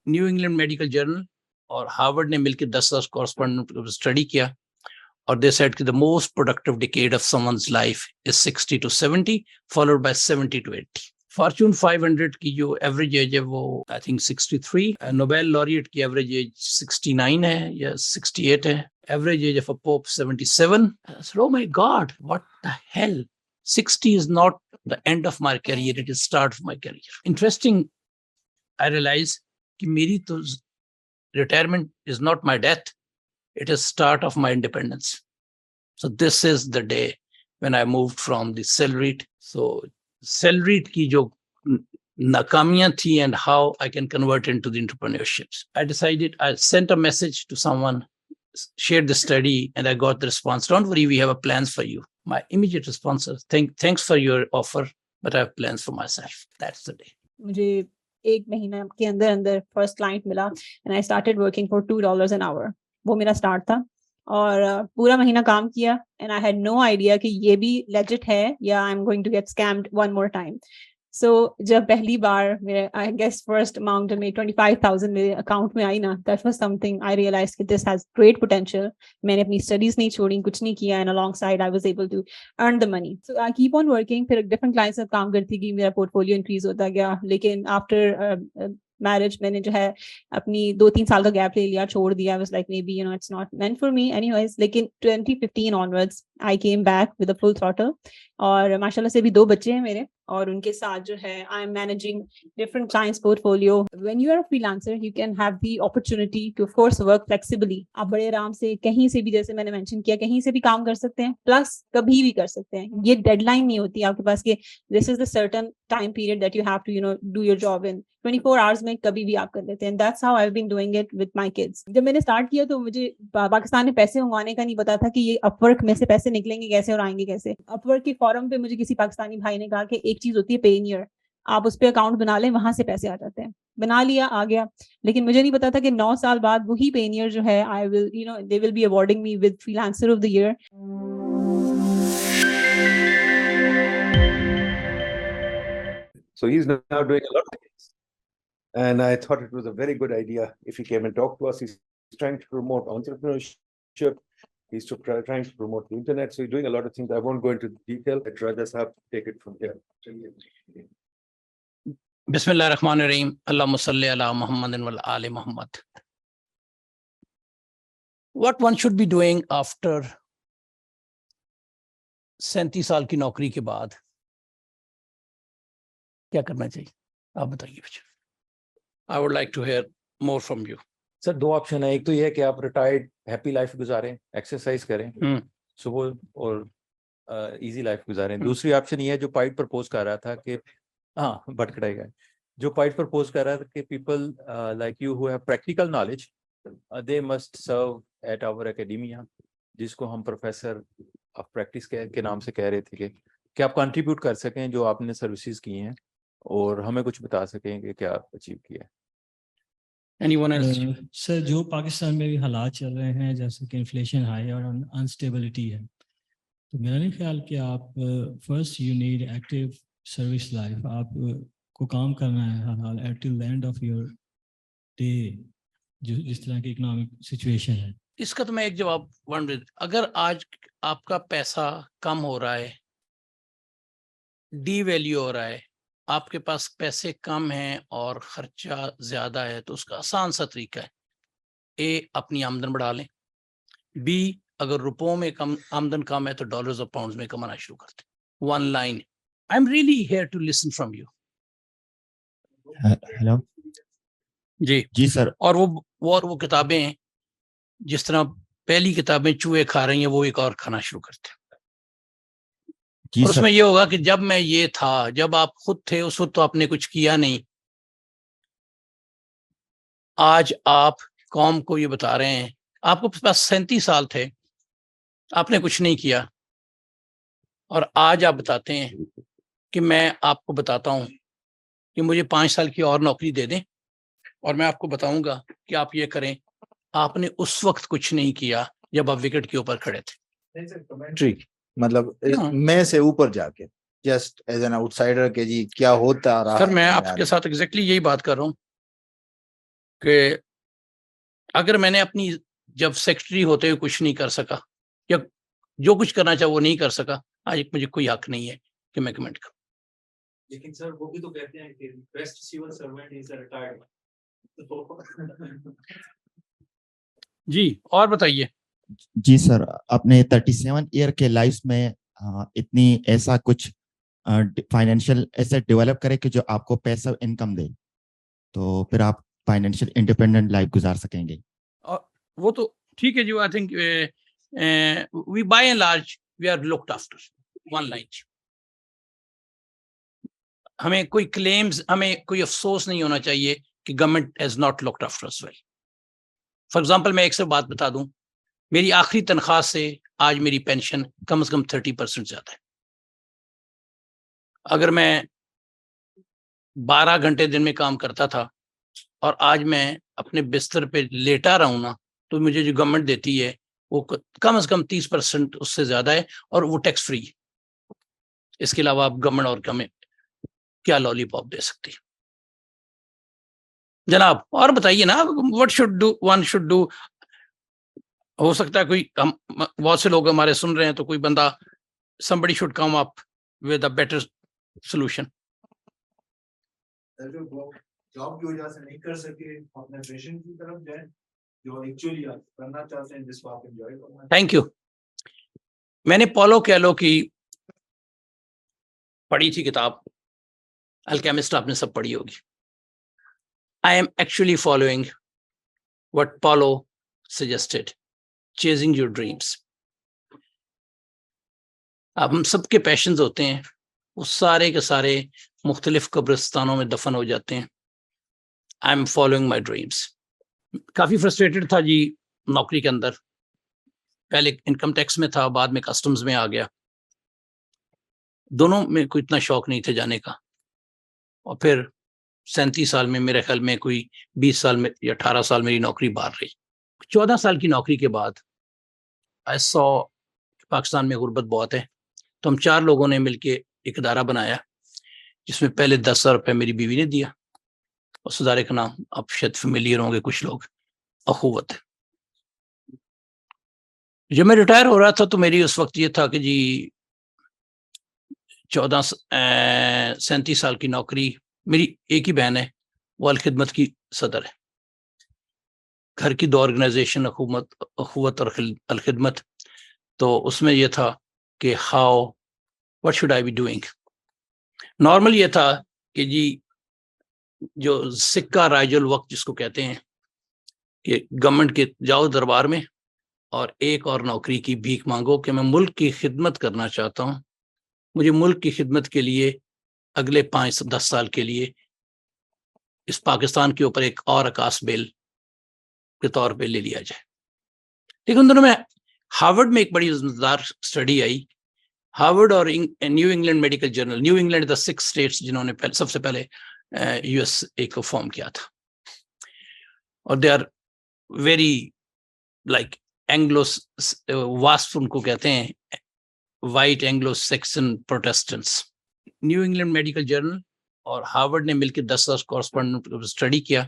New England medical Journal اور Harvard نے مل کے 10 کورسپونڈنٹ اسٹڈی کیا اور دے سیڈ کہ the most productive decade of someone's life is 60 to 70 followed by 70 to 80. Fortune 500 کی جو ایوریج ایج ہے وہ آئی تھنک 63. نوبیل laureate کی ایوریج ایج 69 ہے یا 68 ہے. Average age of a pope 77. Oh my God, what the hell? 60 is not the end of my career, it is start of my career. Interesting, I realize کہ میری تو retirement is not my death, it is start of my independence. So this is the day when I moved from the salaried. So salaried کی جو ناکامیاں تھی and how I can convert into the entrepreneurships. I decided, I sent a message to someone, shared the study, and I got the response, don't worry, we have a plans for you. My immediate response is, thanks for your offer, but I have plans for myself. That's the day. مجھے 1 مہینہ کے اندر first client ملا and I started working for $2 an hour. وہ میرا start تھا اور پورا مہینہ کام کیا and I had no idea کہ یہ بھی legit ہے یا I'm going to get scammed one more time. So جب پہلی بار میرے I guess first amount میں 25,000 میرے اکاؤنٹ میں آئی نا, that was something I realized کہ this has great potential. میں نے اپنی اسٹڈیز نہیں چھوڑی, کچھ نہیں کیا, and alongside I was able to earn the money. So I keep on working. پھر different clients سے کام کرتی گئی, میرا پورٹفولیو انکریز ہوتا گیا. لیکن after میرج میں نے جو ہے اپنی 2-3 سال کا گیپ لے لیا, چھوڑ دیا. I was like maybe it's not meant for me anyways. لیکن 2015 onwards I came back with a full throttle. اور ماشاءاللہ سے بھی 2 بچے ہیں میرے, اور ان کے ساتھ جو ہے I am managing different clients portfolio. When you are a freelancer, you can have the opportunity to of course work flexibly. آپ بڑے آرام سے کہیں سے بھی, جیسے میں نے مینشن کیا, کہیں سے بھی کام کر سکتے ہیں, پلس کبھی بھی کر سکتے ہیں. یہ ڈیڈ لائن نہیں ہوتی آپ کے پاس کہ this is the certain time period that you have to do your job in. 24 hours میں کبھی بھی آپ کر لیتے ہیں. That's how I've been doing it with my kids. جب میں نے اسٹارٹ کیا تو مجھے پاکستان میں پیسے منگوانے کا نہیں پتا تھا کہ یہ اپ ورک میں سے پیسے نکلیں گے کیسے اور آئیں گے کیسے. اپ ورک کے فورم پہ مجھے کسی پاکستانی بھائی نے کہا کہ ایک چیز ہوتی ہے پینیئر, آپ اس پہ اکاؤنٹ بنا لیں, وہاں سے پیسے آ جاتے ہیں. بنا لیا, آ گیا. لیکن مجھے نہیں پتا تھا کہ 9 سال بعد وہی پینیئر جو ہے they will be awarding me with freelancer of the year. So he's now doing a lot of things. And I thought it was a very good idea if he came and talked to us. He's trying to promote entrepreneurship. He's trying to promote the internet. So he's doing a lot of things. I won't go into detail. I'd rather have to take it from here. Bismillah ar-Rahman ar-Rahim. Allahumma salli ala Muhammadin wa ala ali Muhammad. What one should be doing after 37 سال کی نوکری کے بعد کیا کرنا چاہیے, آپ بتائیے بچے. I would like to hear more from you. Sir 2 option ہے. ایک تو یہ ہے کہ آپ ریٹائرڈ ہیپی لائف گزاریں, ایکسرسائز کریں صبح اور ایزی لائف گزاریں. دوسری آپشن یہ ہے جو پائٹ پرپوز کر رہا تھا کہ ہاں بٹ کٹائی گئے, جو پائٹ پرپوز کر رہا تھا کہ people like you who have practical knowledge they must serve at our academia, جس کو ہم پروفیسر آف پریکٹس کے نام سے کہہ رہے تھے کہ آپ کنٹریبیوٹ کر سکیں جو آپ نے سروسز کی ہیں اور ہمیں کچھ بتا سکیں کہ کیا آپ اچیو کیا ہے. سر جو پاکستان میں بھی حالات چل رہے ہیں جیسے کہ انفلیشن ہائی اور انسٹیبلٹی ہے, تو میرا نہیں خیال کہ آپ first you need active service life. آپ کو کام کرنا ہے ہر حال at till end of your day, جس طرح کی اکنامک سچویشن ہے. اس کا تو میں ایک جواب اگر آج آپ کا پیسہ کم ہو رہا ہے, ڈی ویلیو ہو رہا ہے, آپ کے پاس پیسے کم ہیں اور خرچہ زیادہ ہے, تو اس کا آسان سا طریقہ ہے, اے اپنی آمدن بڑھا لیں, بی اگر روپوں میں آمدن کم ہے تو ڈالرز اور پاؤنڈز میں کمانا شروع کرتے. One line, I am really here to listen from you. Hello جی سر. اور وہ کتابیں جس طرح پہلی کتابیں چوہے کھا رہی ہیں وہ ایک اور کھانا شروع کرتے ہیں. اور اس میں یہ ہوگا کہ جب میں یہ تھا, جب آپ خود تھے اس وقت تو آپ نے کچھ کیا نہیں, آج آپ قوم کو یہ بتا رہے ہیں, آپ کو پاس 37 سال تھے, آپ نے کچھ نہیں کیا, اور آج آپ بتاتے ہیں کہ میں آپ کو بتاتا ہوں کہ مجھے 5 سال کی اور نوکری دے دیں اور میں آپ کو بتاؤں گا کہ آپ یہ کریں. آپ نے اس وقت کچھ نہیں کیا جب آپ وکٹ کے اوپر کھڑے تھے. جی مطلب میں سے اوپر جا کے just as an out cider کہ جی کیا ہوتا رہا. سر میں آپ کے ساتھ ایگزیکٹلی یہی بات کر رہا ہوں. کہ اگر میں نے اپنی جب سیکرٹری ہوتے ہوئے کچھ نہیں کر سکا یا جو کچھ کرنا چاہا وہ نہیں کر سکا, آج مجھے کوئی حق نہیں ہے کہ میں کمنٹ کروں. لیکن سر وہ بھی تو کہتے ہیں کہ بیسٹ سیول سرونٹ از ریٹائرڈ. جی اور بتائیے. جی سر, اپنے 37 ایئر کے لائف میں اتنی ایسا کچھ فائنینشیل ایسے ڈیولپ کرے کہ جو آپ کو پیسہ انکم دے, تو پھر آپ فائنینشیل انڈیپینڈنٹ لائف گزار سکیں گے. وہ تو ٹھیک ہے جی. I think we by and large we are looked after. One line, ہمیں کوئی کلیمز, ہمیں کوئی افسوس نہیں ہونا چاہیے کہ government has not looked after as well. For example میں ایک سے بات بتا دوں, میری آخری تنخواہ سے آج میری پینشن کم از کم 30% زیادہ ہے. اگر میں 12 گھنٹے دن میں کام کرتا تھا اور آج میں اپنے بستر پہ لیٹا رہا ہوں نا, تو مجھے جو گورنمنٹ دیتی ہے وہ کم از کم 30% اس سے زیادہ ہے, اور وہ ٹیکس فری. اس کے علاوہ آپ گورنمنٹ اور ہمیں کیا لالی پاپ دے سکتی جناب. اور بتائیے نا, what should do one should do. ہو سکتا ہے کوئی بہت سے لوگ ہمارے سن رہے ہیں, تو کوئی بندہ somebody should come up with a better solution. Job کی وجہ سے نہیں کر سکے, اپنے پیشن کی طرف جائیں جو ایکچولی آپ کرنا چاہتے ہیں, جس کو آپ انجوائے کرنا ہے. Thank you. میں نے پولو کیلو کی پڑھی تھی کتاب, الکیمسٹ, آپ نے سب پڑھی ہوگی. I am actually following what Paulo suggested, chasing your dreams. اب ہم سب کے پیشنز ہوتے ہیں, وہ سارے کے سارے مختلف قبرستانوں میں دفن ہو جاتے ہیں. I am following my dreams. Coffee frustrated تھا جی نوکری کے اندر. پہلے انکم ٹیکس میں تھا, بعد میں کسٹمز میں آ گیا. دونوں میں کوئی اتنا شوق نہیں تھے جانے کا. اور پھر 37 سال میں, میرے خیال میں کوئی 20 سال میں یا 18 سال میری نوکری باہر رہی. 14 سال کی نوکری کے بعد I saw پاکستان میں غربت بہت ہے, تو ہم 4 لوگوں نے مل کے ایک ادارہ بنایا, جس میں پہلے 10,000 روپے میری بیوی نے دیا. اس ادارے کا نام آپ شاید فیملیئر ہوں گے کچھ لوگ, اخوت. جب میں ریٹائر ہو رہا تھا تو میری اس وقت یہ تھا کہ جی 37 سال کی نوکری. میری ایک ہی بہن ہے, وہ الخدمت کی صدر ہے. گھر کی 2 آرگنائزیشن, اخوت اور الخدمت. تو اس میں یہ تھا کہ what should I be doing. Normal یہ تھا کہ جی جو سکہ رائج الوقت جس کو کہتے ہیں, کہ گورنمنٹ کے جاؤ دربار میں اور ایک اور نوکری کی بھیک مانگو کہ میں ملک کی خدمت کرنا چاہتا ہوں. مجھے ملک کی خدمت کے لیے اگلے 5-10 سال کے لیے اس پاکستان کے اوپر ایک اور عکاس بیل کے طور پہ لے لیا جائے. لیکن ان دنوں میں ہارورڈ میں ایک بڑی مزیدار اسٹڈی آئی. ہارورڈ اور New England medical journal. New England 6 states جنہوں نے سب سے پہلے USA کو فارم کیا تھا, اور they are very like Anglo واسپ, ان کو کہتے ہیں white Anglo Saxon Protestants. New England medical Journal اور ہارورڈ نے مل کے 10 کورسپونڈنٹ اسٹڈی کیا,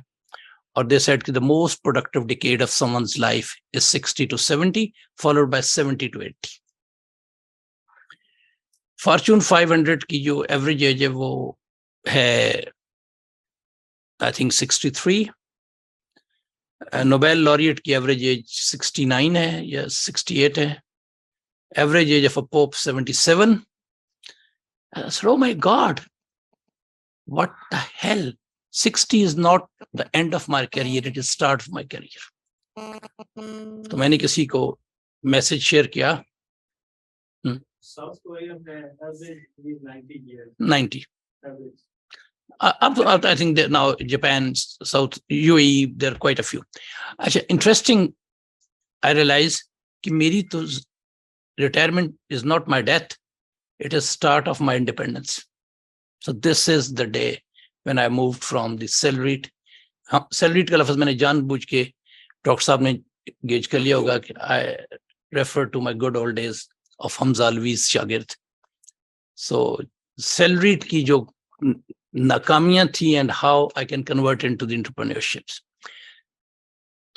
اور they said that the most productive decade of someone's life is 60 to 70, followed by 70 to 80. Fortune 500 کی جو ایوریج ایج ہے وہ ہے I think 63. نوبیل laureate کی ایوریج ایج 69 ہے یا 68 ہے. Average age of a pope 77. I said, oh my God, what the hell? 60 is not the end of my career, it is start of my career. تو میں نے کسی کو message share کیا. South Korea میں average is 90 years. 90. Average. Up I think that now Japan, South UAE, there are quite a few. اچھا, interesting, I realize کہ میری تو retirement is not my death, it is start of my independence. So this is the day when I moved from the salaried. Salaried کا لفظ میں نے جان بوجھ کے ڈاکٹر صاحب نے گیج کر لیا ہوگا کہ I refer to my good old days of Hamza always شاگرد. So salaried کی جو ناکامیاں تھیں and how I can convert into the entrepreneurships.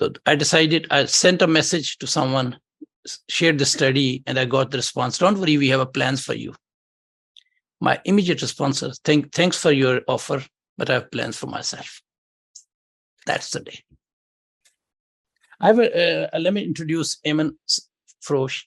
So I decided, I sent a message to someone, shared the study, and I got the response, don't worry, we have a plans for you. My immediate response was, thanks for your offer, but I have plans for myself. That's the day. Let me introduce Ahmed Frosh.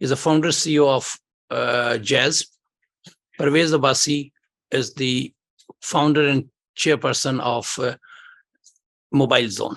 is a founder CEO of Jazz. Pervez Abbasi is the founder and chairperson of Mobile Zone.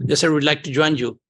They said, we'd like to join you.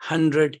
10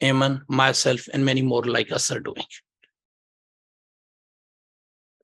Eamon, myself and many more like us are doing.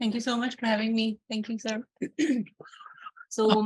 Thank you so much for having me. Thank you, sir. So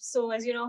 so as you know,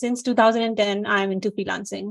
since 2010 I am into freelancing.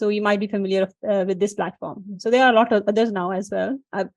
so you might be familiar with this platform. So there are a lot of others now as well.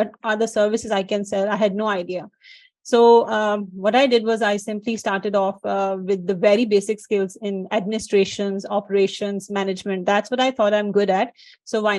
what are the services I can sell. I had no idea. So what I did was I simply started off with the very basic skills in administrations, operations, management. That's what I thought I'm good at. So why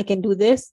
I can do this.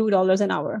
$2 an hour.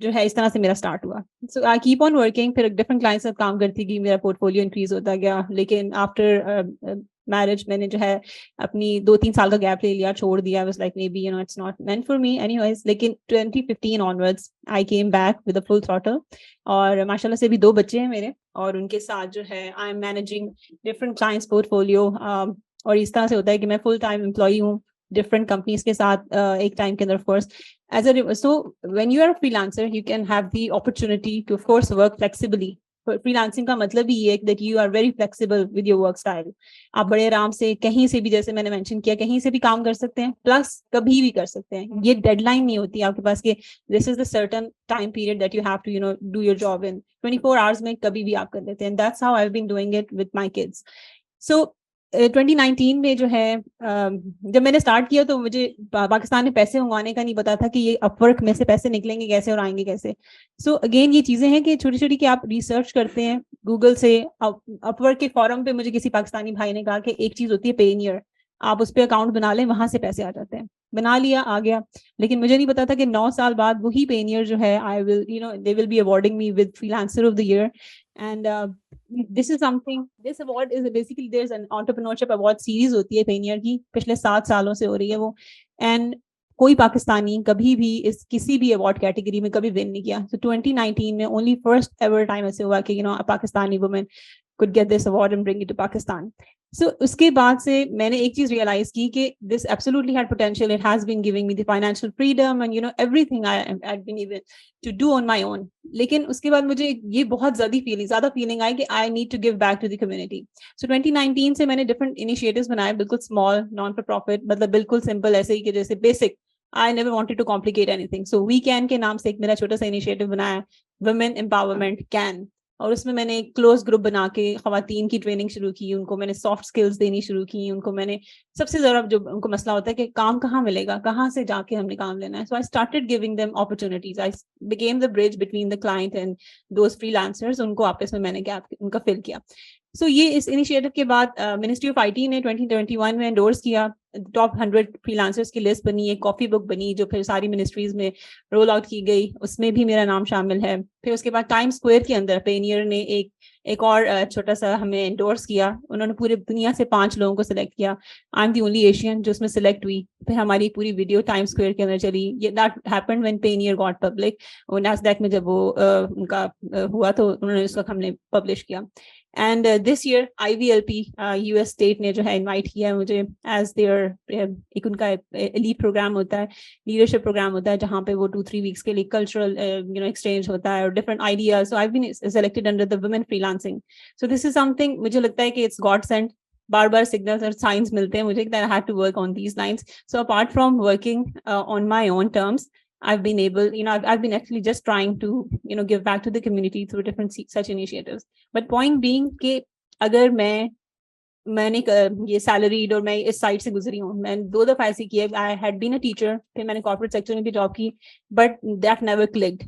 جو ہے اس طرح سے میرا start ہوا. سو I keep on working, پھر different clients سے کام کرتی گئی, میرا پورٹ فولیو انکریز ہوتا گیا. لیکن آفٹر میرج میں نے جو ہے اپنی 2-3 سال کا گیپ لے لیا, چھوڑ دیا. Was like maybe you know it's not meant for me anyways. لیکن 2015 onwards I came back with a full throttle, اور ماشاء اللہ سے بھی 2 بچے ہیں میرے, اور ان کے ساتھ جو ہے I am managing different clients portfolio. اور اس طرح سے ہوتا ہے کہ میں فل ٹائم امپلائی ہوں ڈفرنٹ کمپنیز کے ساتھ ایک ٹائم کے اندر. Of course as so when you are a freelancer you can have the opportunity to of course work flexibly. freelancing کا مطلب ہی یہ ہے that you are very flexible with your work style. آپ بڑے آرام سے کہیں سے بھی, جیسے میں نے مینشن کیا, کہیں سے بھی کام کر سکتے ہیں, پلس کبھی بھی کر سکتے ہیں. یہ ڈیڈ لائن نہیں ہوتی آپ کے پاس کہ this is the certain time period that you have to do your job in. 24 hours میں کبھی بھی آپ کر لیتے ہیں. That's how I've been doing it with my kids. So 2019 میں جو ہے جب میں نے اسٹارٹ کیا تو مجھے پاکستان میں پیسے منگوانے کا نہیں پتا تھا کہ یہ اپ ورک میں سے پیسے نکلیں گے کیسے اور آئیں گے کیسے. سو اگین یہ چیزیں ہیں کہ چھوٹی چھوٹی کہ آپ ریسرچ کرتے ہیں گوگل سے. اپ ورک کے فورم پہ مجھے کسی پاکستانی بھائی نے کہا کہ ایک چیز ہوتی ہے پینیئر, آپ اس پہ اکاؤنٹ بنا لیں, وہاں سے پیسے آ جاتے ہیں. بنا لیا, آ گیا. لیکن مجھے نہیں پتا تھا کہ 9 سال بعد وہی پینیئر جو ہے they will be awarding me with freelancer of the year. And this is something, this award is basically, there's an entrepreneurship award series ہوتی ہے پینیئر کی, پچھلے 7 سالوں سے ہو رہی ہے وہ. اینڈ کوئی پاکستانی کبھی بھی اس کسی بھی اوارڈ کیٹیگری میں کبھی ون نہیں کیا. تو 2019 میں only first ever time ایسے ہوا کہ Pakistani women could get this award and bring it to Pakistan. So اس کے بعد سے میں نے ایک چیز ریئلائز کی کہ this absolutely had potential. It has been giving me the financial freedom and everything I've been able to do on my own. لیکن اس کے بعد مجھے یہ بہت زیادہ فیلنگ آئی کہ I need to give back to the community. So 2019 سے میں نے different initiatives بنائے, بالکل small, non for profit, مطلب بالکل simple, ایسے ہی کہ جیسے basic. I never wanted to complicate anything. So We Can کے نام سے ایک میرا چھوٹا سا initiative بنایا, Women Empowerment Can. اور اس میں میں نے ایک کلوز گروپ بنا کے خواتین کی ٹریننگ شروع کی, ان کو میں نے سافٹ اسکلز دینی شروع کی, ان کو میں نے سب سے زیادہ جو ان کو مسئلہ ہوتا ہے کہ کام کہاں ملے گا, کہاں سے جا کے ہم نے کام لینا ہے. So I started giving them opportunities. I became the bridge between the client and those freelancers. ان کو آپس میں نے گیپ ان کا فل کیا. سو یہ اس انیشیٹو کے بعد منسٹری آف آئی ٹی نے 2021 میں انڈورس کیا, ٹاپ 100 فری لانسرز کی لسٹ بنی, ایک کافی بک بنی جو پھر ساری منسٹریز میں رول آؤٹ کی گئی, اس میں بھی میرا نام شامل ہے. پھر اس کے بعد ٹائم اسکوائر کے اندر پینیئر نے ایک اور چھوٹا سا ہمیں انڈورس کیا. انہوں نے پورے دنیا سے 5 لوگوں کو سلیکٹ کیا. I am the only Asian جو اس میں سلیکٹ ہوئی. پھر ہماری پوری ویڈیو ٹائم اسکوائر کے اندر چلی. That happened when Payoneer got public. Nasdaq میں جب وہ ان کا ہوا تو انہوں نے اس وقت ہم نے پبلش کیا. And this year IVLP U S state نے جو ہے انوائٹ کیا ہے مجھے ایز دیئر, ایک ان کا ایلیٹ پروگرام ہوتا ہے, لیڈرشپ پروگرام ہوتا ہے, جہاں پہ وہ 2-3 weeks کے لیے کلچرل ایکسچینج ہوتا ہے اور different ideas. So I been selected under the women freelancing. So this is something مجھے لگتا ہے کہ اٹس گاڈ سینٹ. بار بار سگنلز اور سائنس ملتے ہیں مجھے کہ I had to work on these lines. So apart from working on my own terms, I've been able, I've been actually just trying to, give back to the community through different such initiatives. But point being کہ اگر میں نے یہ salaried اور میں اس site سے گزری ہوں, میں 2 دفعہ ایسی کی ہے. I had been a teacher, پھر میں نے کارپوریٹ سیکٹر میں بھی جاب کی, but that never clicked.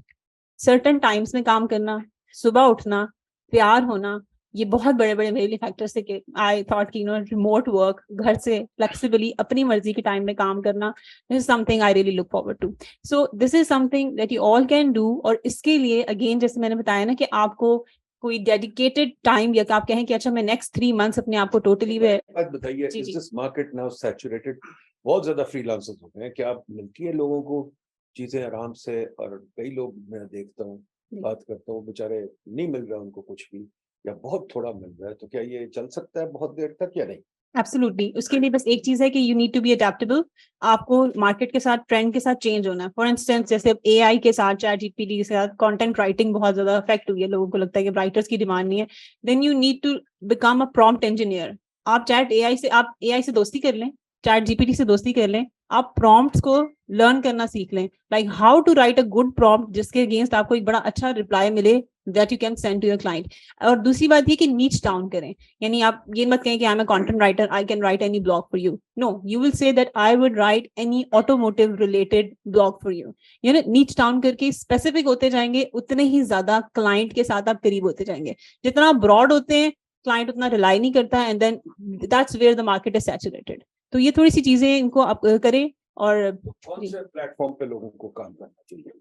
certain times میں کام کرنا, صبح اٹھنا, پیار ہونا, یہ بہت بڑے بڑے میرے لیے فیکٹرس تھے کہ آئی تھاٹ کہ ریموٹ ورک, گھر سے فلیکسیبلی اپنی مرضی کے ٹائم میں کام کرنا, this is something I really look forward to. So this is something that you all can do. اور اس کے لیے اگین جیسے میں نے بتایا نا کہ آپ کو کوئی ڈیڈیکیٹڈ ٹائم یا کہ آپ کہیں کہ اچھا میں نیکسٹ 3 months اپنے آپ کو ٹوٹلی بتائیے, is this market now saturated? بہت زیادہ فری لانسرز ہوتے ہیں, کیا آپ ملتی ہے لوگوں کو چیزیں آرام سے؟ اور کئی لوگ میں دیکھتا ہوں, بات کرتا ہوں, بیچارے نہیں مل رہا ان کو کچھ بھی یا بہت تھوڑا مل رہا ہے, تو کیا یہ چل سکتا ہے بہت دیر تک یا نہیں؟ ایبسولوٹلی. اس کے لیے بس ایک چیز ہے کہ you need to be adaptable. آپ کو مارکیٹ کے ساتھ, ٹرینڈ کے ساتھ چینج ہونا ہے. فار انسٹنس جیسے AI کے ساتھ, چیٹ GPT کے ساتھ کانٹینٹ رائٹنگ بہت زیادہ افیکٹ ہوئی ہے, لوگوں کو لگتا ہے کہ رائٹرس کی ڈیمانڈ نہیں ہے. Then you need to become a prompt engineer. آپ AI سے دوستی کر لیں, چیٹ GPT سے دوستی کر لیں, آپ پرومپٹس کو لرن کرنا سیکھ لیں, like how to write a good prompt جس کے اگینسٹ آپ کو ایک بڑا اچھا رپلائی ملے that you can send to your client. اور دوسری بات یہ کہ نیچ ڈاؤن کریں, یعنی آپ یہ مت کہیں کہ I'm a content writer, I can write any blog for you. No, you will say that I would write any automotive related blog for you. Niche down کر کے اسپیسیفک ہوتے جائیں گے, اتنے ہی زیادہ کلائنٹ کے ساتھ آپ قریب ہوتے جائیں گے. جتنا براڈ ہوتے ہیں کلائنٹ اتنا ریلائی نہیں کرتا, and then that's where the market is saturated. تو یہ تھوڑی سی چیزیں ان کو آپ کریں. اور کون سے پلیٹ فارم پہ لوگوں کو کام کرنا چاہیے؟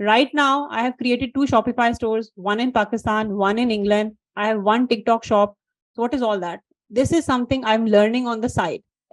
Right now, I have created 2 Shopify stores, one in Pakistan, one in England. I have 1 TikTok shop. So what is all that? This is something I'm learning on the side.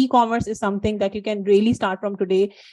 e-commerce is something that you can really start from today.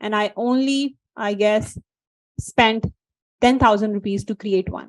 and I only, I guess, spent 10,000 rupees to create one.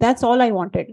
That's all I wanted.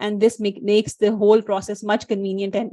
And this makes the whole process much convenient and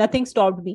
nothing stopped me.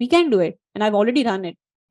We can do it and I've already done it.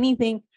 anything.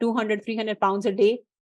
200-300 pounds a day.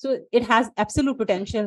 So it has absolute potential,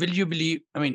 will you believe, I mean,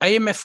IMF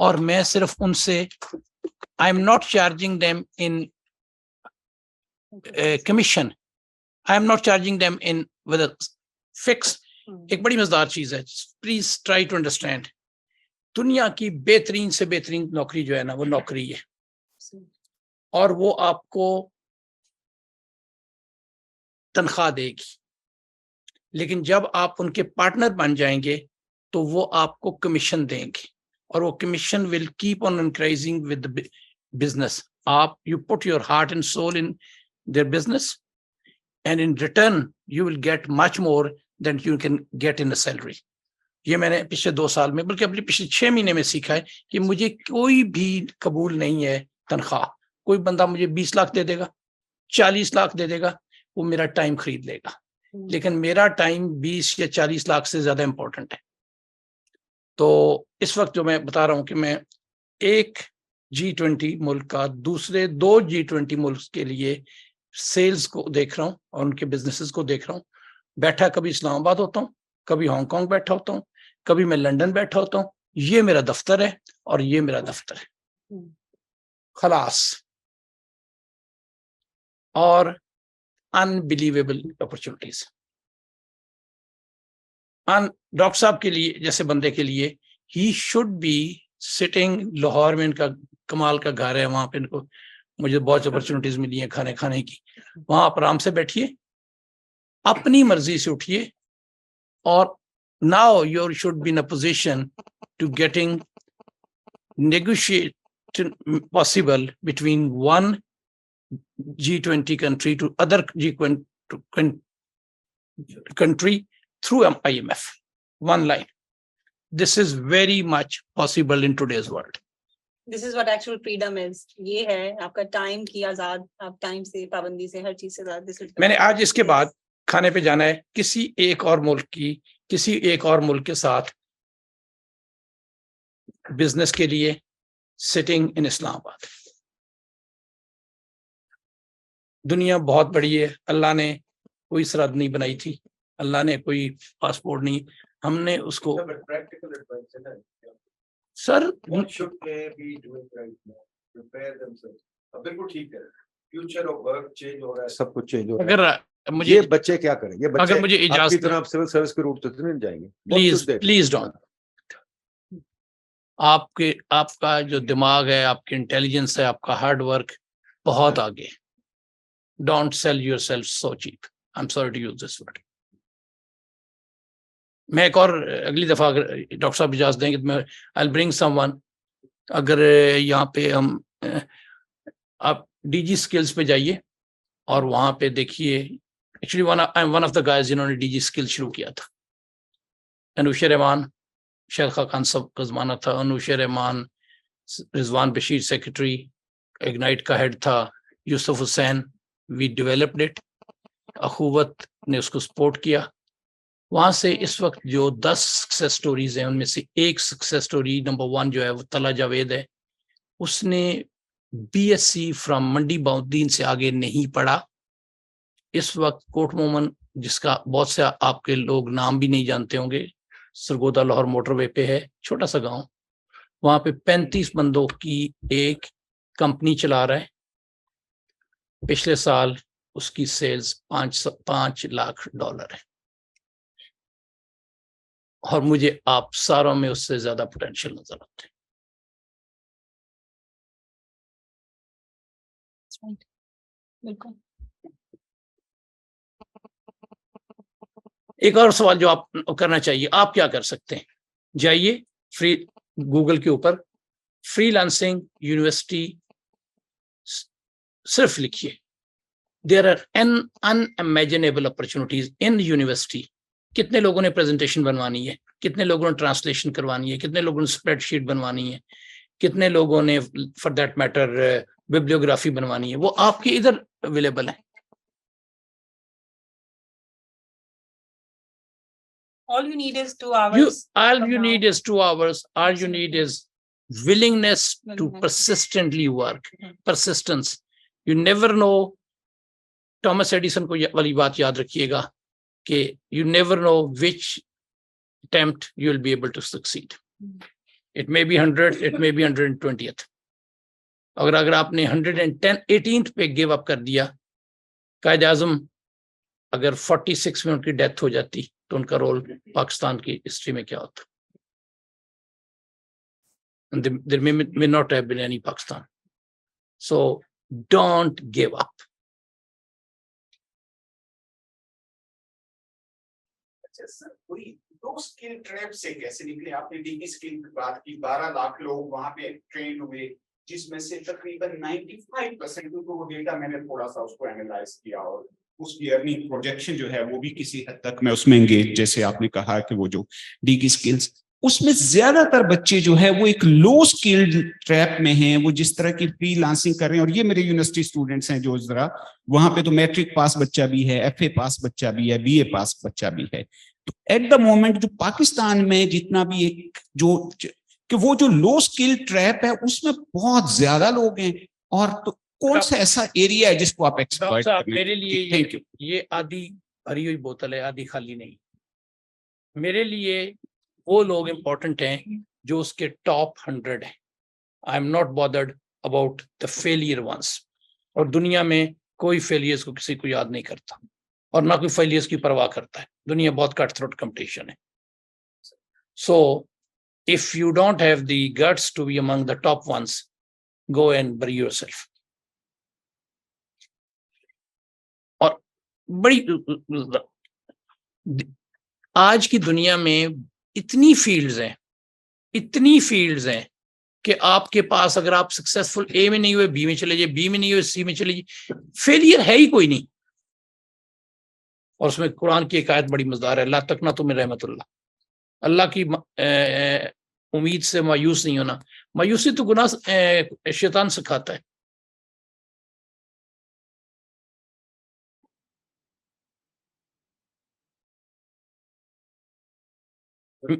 اور میں صرف ان سے I am not charging them in commission. I am not charging them in with a fix. ایک بڑی مزدار چیز ہے. Please try to understand. دنیا کی بہترین سے بہترین نوکری جو ہے نا وہ نوکری ہے, اور وہ آپ کو تنخواہ دے گی, لیکن جب آپ ان کے پارٹنر بن جائیں گے تو وہ آپ کو کمیشن دیں گے, اور وہ commission will keep on increasing with business. You put your heart and soul in their business, and in return you will get much more than you can get in a salary. یہ میں نے پچھلے 2 سال میں, بلکہ اپنے پچھلے 6 مہینے میں سیکھا ہے کہ مجھے کوئی بھی قبول نہیں ہے تنخواہ. کوئی بندہ مجھے 20 لاکھ دے دے گا, 40 لاکھ دے دے گا, وہ میرا ٹائم خرید لے گا, لیکن میرا ٹائم 20 یا 40 لاکھ سے زیادہ امپورٹنٹ ہے. تو اس وقت جو میں بتا رہا ہوں کہ میں ایک G20 ملک کا دوسرے 2 G20 ملک کے لیے سیلز کو دیکھ رہا ہوں اور ان کے بزنسز کو دیکھ رہا ہوں. بیٹھا کبھی اسلام آباد ہوتا ہوں, کبھی ہانگ کانگ بیٹھا ہوتا ہوں, کبھی میں لندن بیٹھا ہوتا ہوں. یہ میرا دفتر ہے اور یہ میرا دفتر ہے, خلاص. اور unbelievable opportunities. ڈاکٹر صاحب کے لیے جیسے بندے کے لیے he should be sitting Lahore میں, ان کا کمال کا گھر ہے, وہاں پہ ان کو مجھے بہت اپرچونیٹیز ملی ہیں کھانے کی. وہاں آپ آرام سے بیٹھیے, اپنی مرضی سے اٹھیے, اور now you should be in a position to getting negotiation possible between one G20 country to other G20 country through IMF. One line. This is very much possible in today's world. This is what actual freedom is. یہ ہے آپ کا time کی آزاد, آپ time سے, پابندی سے, ہر چیز سے آزاد. میں نے آج اس کے بعد کھانے پہ جانا ہے کسی ایک اور ملک کے ساتھ بزنس کے لیے, سٹنگ ان اسلام آباد. دنیا بہت بڑی ہے, اللہ نے کوئی سرحد نہیں بنائی تھی, اللہ نے کوئی پاسپورٹ نہیں, ہم نے اس کو سر بالکل ٹھیک ہے. فیوچر آف ورک چینج ہو رہا ہے, سب کچھ چینج ہو رہا ہے. اگر مجھے یہ بچے کیا کریں, یہ بچے اگر مجھے آپ کی اجازت طرح سول سروس کے روٹ تو نہیں جائیں گے. Please don't. آپ کا جو دماغ ہے, آپ کی انٹیلیجنس ہے, آپ کا ہارڈ ورک بہت آگے. Don't sell yourself so cheap. I am sorry to use this word. میں ایک اور اگلی دفعہ اگر ڈاکٹر صاحب اجازت دیں گے تو میں I'll bring someone. اگر یہاں پہ ہم آپ ڈی جی اسکلس پہ جائیے اور وہاں پہ دیکھیے, actually one of the guys جنہوں نے ڈی جی اسکل شروع کیا تھا. انوشا رحمان شیخ خاقان صاحب کا زمانہ تھا. انوشا رحمان, رضوان بشیر سیکرٹری, اگنائٹ کا ہیڈ تھا یوسف حسین. وی ڈیولپڈ اٹ, اخوت نے اس کو سپورٹ کیا. وہاں سے اس وقت جو 10 سکسیس سٹوریز ہیں ان میں سے ایک سکسیس سٹوری نمبر 1 جو ہے وہ طلعت جاوید ہے. اس نے BSc فرام منڈی بہدین سے آگے نہیں پڑھا. اس وقت کوٹ مومن, جس کا بہت سے آپ کے لوگ نام بھی نہیں جانتے ہوں گے, سرگودا لاہور موٹر وے پہ ہے, چھوٹا سا گاؤں, وہاں پہ 35 بندوں کی ایک کمپنی چلا رہا ہے. پچھلے سال اس کی سیلز $5 لاکھ ہے, اور مجھے آپ ساروں میں اس سے زیادہ پوٹینشیل نظر آتے ہیں. بالکل. ایک اور سوال جو آپ کرنا چاہیے, آپ کیا کر سکتے ہیں؟ جائیے گوگل کے اوپر فری لانسنگ یونیورسٹی صرف لکھیے. There are unimaginable opportunities in university. کتنے لوگوں نے پریزنٹیشن بنوانی ہے, کتنے لوگوں نے ٹرانسلیشن کروانی ہے, کتنے لوگوں نے اسپریڈ شیٹ بنوانی ہے, کتنے لوگوں نے فار دیٹ میٹر ببلیوگرافی بنوانی ہے, وہ آپ کے ادھر اویلیبل ہیں. All you need is 2 hours. All you need is 2 hours. All you need is willingness to persistently work. Persistence. You never know. Thomas Edison کو والی بات یاد رکھیے گا کہ you never know which attempt you will be able to succeed. It may be 100th, it may be 120th. اگر آپ نے 118th پہ گیو اپ کر دیا, قائد اعظم اگر 46 میں ان کی ڈیتھ ہو جاتی تو ان کا رول پاکستان کی ہسٹری میں کیا ہوتا؟ There may not have been any Pakistan. So don't give up. کوئی دو اسکل ٹریپ سے کیسے نکلے؟ آپ نے ڈگری اسکل کی بات کی, 12 لاکھ لوگ وہاں پہ ٹرین ہوئے, جس میں سے تقریباً 95% کو وہ ڈیٹا میں نے تھوڑا سا اس کو اینالائز کیا, اور اس کی ارننگ پروجیکشن جو ہے وہ بھی کسی حد تک میں اس میں انگیج, جیسے آپ نے کہا کہ وہ جو ڈگری اسکلس, اس میں زیادہ تر بچے جو ہے وہ ایک لو اسکلڈ ٹریپ میں ہیں, وہ جس طرح کی فری لانسنگ کر رہے ہیں. اور یہ میرے یونیورسٹی اسٹوڈنٹس ہیں جو ذرا وہاں پہ تو میٹرک پاس بچہ بھی ہے, ایف اے پاس بچہ بھی ہے, بی اے پاس بچہ بھی ہے. تو ایٹ دا مومنٹ جو پاکستان میں جتنا بھی ایک جو کہ وہ جو لو اسکل ٹریپ ہے اس میں بہت زیادہ لوگ ہیں, اور تو کون سا ایسا ایریا ہے جس کو آپ ایکسپلائٹ کریں؟ میرے لیے یہ آدھی بھری ہوئی بوتل ہے, آدھی خالی نہیں. میرے لیے وہ لوگ امپورٹنٹ ہیں جو اس کے ٹاپ 100 ہیں. I am not bothered about the failure once. اور دنیا میں کوئی فیلئرس کو کسی کو یاد نہیں کرتا, اور نہ کوئی فیلئرس کی پرواہ کرتا ہے. دنیا بہت کٹ تھروٹ کمپٹیشن ہے. سو if you don't have the guts to be among the top ones, go and bury yourself. اور بڑی آج کی دنیا میں اتنی فیلڈز ہیں کہ آپ کے پاس اگر آپ سکسیسفل اے میں نہیں ہوئے, بی میں چلے جائے, بی میں نہیں ہوئے, سی میں چلے جائے, فیلئر ہے ہی کوئی نہیں. اور اس میں قرآن کی ایک آیت بڑی مزدار ہے, لا تقنطوا من رحمت اللہ. اللہ کی امید سے مایوس نہیں ہونا. مایوسی تو گناہ شیطان سکھاتا ہے.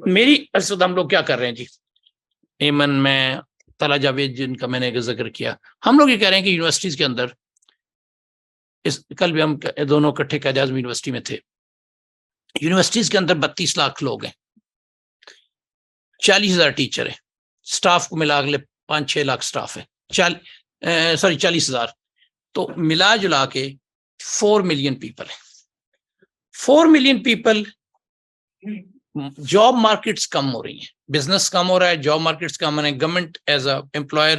میری ارشد ہم لوگ کیا کر رہے ہیں جی؟ ایمن میں طلحہ جاوید جن کا میں نے ذکر کیا, ہم لوگ یہ کہہ رہے ہیں کہ یونیورسٹیز کے اندر کل بھی ہم دونوں اکٹھے قائد اعظم یونیورسٹی میں تھے. یونیورسٹیز کے اندر 32 لاکھ لوگ ہیں, 40,000 ٹیچر ہیں, سٹاف کو ملا کے 5-6 لاکھ سٹاف ہے, 40,000. تو ملا جلا کے 4 ملین پیپل ہیں. 4 ملین پیپل, جاب مارکیٹس کم ہو رہی ہیں, بزنس کم ہو رہا ہے, جاب مارکیٹس کم ہو رہے ہیں. گورنمنٹ ایز اے امپلائر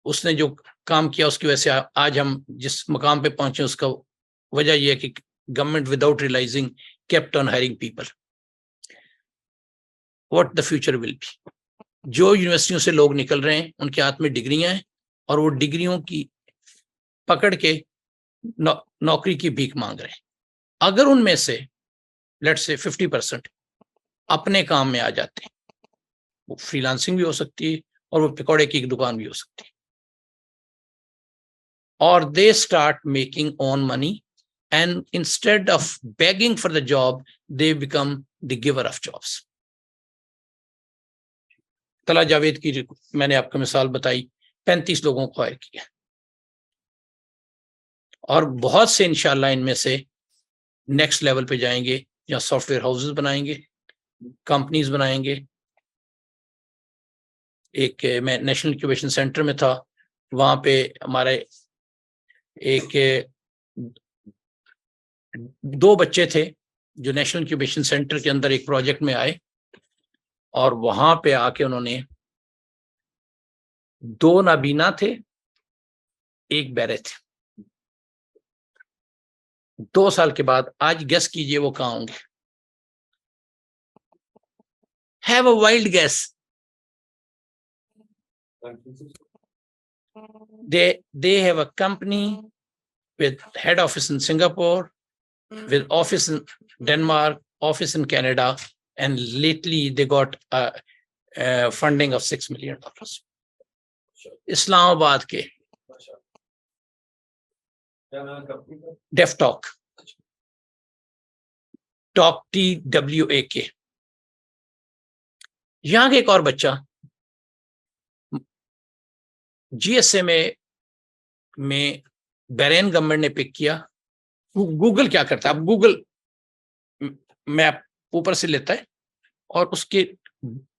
اس نے جو کام کیا اس کی وجہ سے آج ہم جس مقام پہ پہنچے, اس کا وجہ یہ ہے کہ government without realising kept on hiring people. What the future will be. جو یونیورسٹیوں سے لوگ نکل رہے ہیں ان کے ہاتھ میں ڈگریاں ہیں, اور وہ ڈگریوں کی پکڑ کے نوکری کی بھیک مانگ رہے ہیں. اگر ان میں سے لیٹ سے 50% اپنے کام میں آ جاتے ہیں, وہ فری لانسنگ بھی ہو سکتی ہے اور وہ پکوڑے کی ایک دکان بھی ہو سکتی ہے, اور they start making own money, and instead of begging for the job, they become the giver of jobs. Talha Javed کی میں نے آپ کو مثال بتائی, 35 لوگوں کو ہائر کیا, اور بہت سے انشاءاللہ ان میں سے نیکسٹ لیول پہ جائیں گے, یا سافٹ ویئر ہاؤسز بنائیں گے, کمپنیز بنائیں گے. ایک میں نیشنل انکیوبیشن سینٹر میں تھا, وہاں پہ ہمارے ایک 2 بچے تھے جو نیشنل انکیوبیشن سینٹر کے اندر ایک پروجیکٹ میں آئے, اور وہاں پہ آ کے انہوں نے 2 نابینا تھے, 1 بہرے تھے. 2 سال کے بعد آج گیس کیجئے وہ کہاں ہوں گے. Have a wild guess. They have a company with head office in Singapore, with office in Denmark, office in Canada, and lately they got a funding of $6 million. اسلام آباد کے ڈیف ٹاک TWAK. یہاں کے ایک اور بچہ GSA میں Bahrain government نے پک کیا. گوگل کیا کرتا ہے, اب گوگل میپ اوپر سے لیتا ہے اور اس کے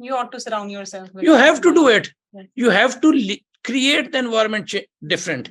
You ought to surround yourself with You have to do it. Yeah. You have to create the environment different.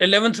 11th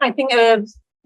I think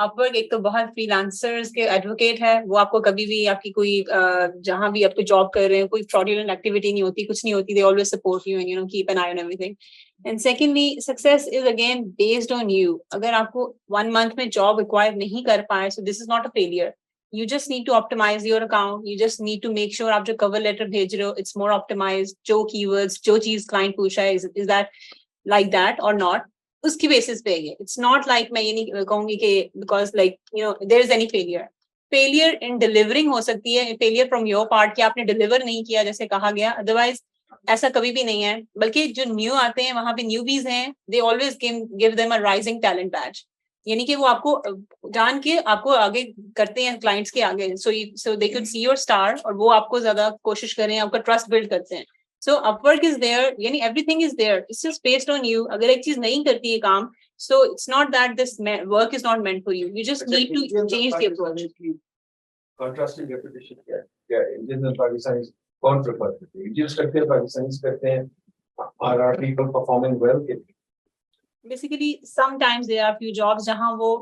Upwork ایک تو بہت فری لانسرز کے ایڈوکیٹ ہے, وہ آپ کو کبھی بھی آپ کی کوئی جہاں بھی آپ کو جاب کر رہے ہیں کوئی fraudulent ایکٹیویٹی نہیں ہوتی, کچھ نہیں ہوتی, they always support you and you know keep an eye on everything. And secondly, success is again based on you. اگر آپ کو 1 month میں job acquire نہیں کر پائے, so this is not a failure. You just need to optimize your account. You just need to make sure آپ جو cover letter بھیج رہے ہو it's more optimized. جو keywords, جو چیز client پوچھا ہے, is that like that or not? اس کی بیسس پہ ہے. اٹس ناٹ لائک میں یہ نہیں کہوں گی کہ because like you know there is any failure in delivering ہو سکتی ہے, فیلئر فرام یور پارٹ کہ آپ نے ڈیلیور نہیں کیا جیسے کہا گیا, ادروائز ایسا کبھی بھی نہیں ہے. بلکہ جو نیو آتے ہیں وہاں پہ نیو بیز ہیں, they always give them a rising talent badge, یعنی کہ وہ آپ کو جان کے آپ کو آگے کرتے ہیں کلائنٹس کے آگے, سو دے کڈ سی یور اسٹار, اور وہ آپ کو زیادہ کوشش کریں, آپ کا ٹرسٹ بلڈ کرتے ہیں. So Upwork is there, yani everything is there. It's just based on you. Agar ek cheez nahi karti hai kaam, so it's not that this work is not meant for you. You just need to change the approach. Contrasting reputation kya hai? Indians and Pakistanis kaun prefer karte hain? Indians karte hain, Pakistanis karte hain. Are people performing well? Basically, sometimes there are few jobs jahan wo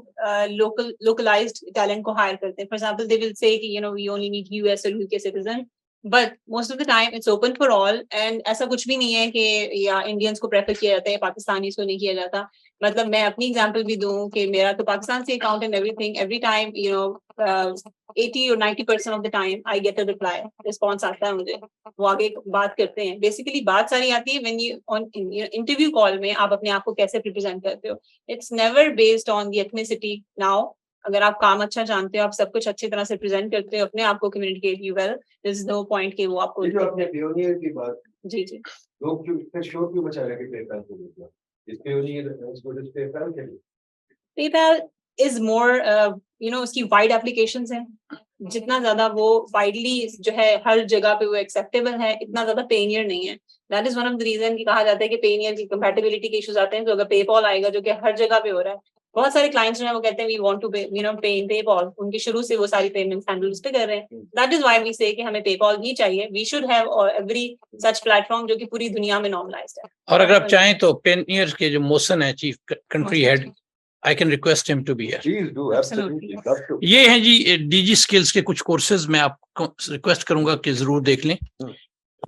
localized talent ko hire karte hain. For example, they will say ki you know we only need US or UK citizen. But most of the time it's open for all, and ایسا کچھ بھی نہیں ہے کہ یا Indians کو prefer کیا جاتا ہے, پاکستانیز کو نہیں کیا جاتا. مطلب میں اپنی ایگزامپل بھی دوں کہ میرا تو پاکستان سے account and everything, every time you know 80 or 90% of the time I get a reply, response آتا ہے مجھے, وہ آگے بات کرتے ہیں. بیسیکلی بات ساری آتی ہے وین یو انٹرویو کال میں آپ اپنے آپ کو کیسے ریپرزینٹ کرتے ہو. It's never based on the ethnicity. Now اگر آپ کام اچھا جانتے ہو, آپ سب کچھ اچھی طرح سے پریزنٹ کرتے ہو, اپنے آپ کو communicate you well, there is no point کہ وہ آپ کو کی بات جی جی لوگ شور کیوں مچا رہے کہ پے پیل کو اس پے پیل کے پے پیل از مور یو نو اس کی وائڈ اپلیکیشنز ہیں, جتنا زیادہ وہ وائڈلی جو ہے ہر جگہ پہ وہ ایکسیپٹیبل ہے, اتنا زیادہ پینئر نہیں ہے. That is one of the reason کہ کہا جاتا ہے کہ پینئر کی کمپیٹیبلٹی کے ایشوز آتے ہیں. تو اگر پے پال آئے گا جو کہ ہر جگہ پہ ہو رہا ہے, بہت سارے کلائنٹس جو ہیں وہ کہتے ہیں we want to you know pay PayPal, ان کے شروع سے وہ ساری پیمنٹس ہینڈل اس پہ کر رہے ہیں. دیٹ از وائی وی سے کہ ہمیں پے پال ہی چاہیے. We should have every such platform جو کہ پوری دنیا میں نارملائزڈ ہے. اور اگر آپ چاہیں تو پینئر کے جو موسن ہے chief country head, I can request him to be here. Please do, absolutely. Love to. یہ ہیں جی ڈی جی اسکلس کے کچھ کورسز, میں آپ کو ریکویسٹ کروں گا کہ ضرور دیکھ لیں.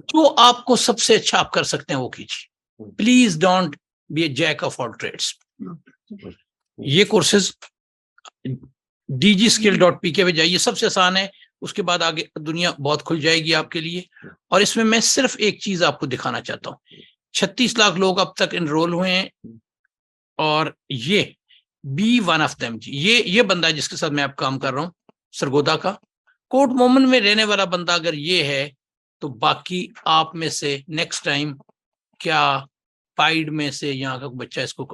جو آپ کو سب سے اچھا آپ کر سکتے ہیں وہ کیجیے. Please don't be a jack of all trades. یہ کورسز dgskill.pk پہ جائیے, سب سے آسان ہے. اس کے بعد آگے دنیا بہت کھل جائے گی آپ کے لیے. اور اس میں صرف ایک چیز آپ کو دکھانا چاہتا ہوں. 36 لاکھ لوگ اب تک انرول ہوئے ہیں, اور یہ بی ون آف دیم جی. یہ بندہ جس کے ساتھ میں اب کام کر رہا ہوں, سرگودا کا, کوٹ مومن میں رہنے والا بندہ اگر یہ ہے, تو باقی آپ میں سے نیکسٹ ٹائم کیا پائڈ میں سے یہاں کا بچہ اس کو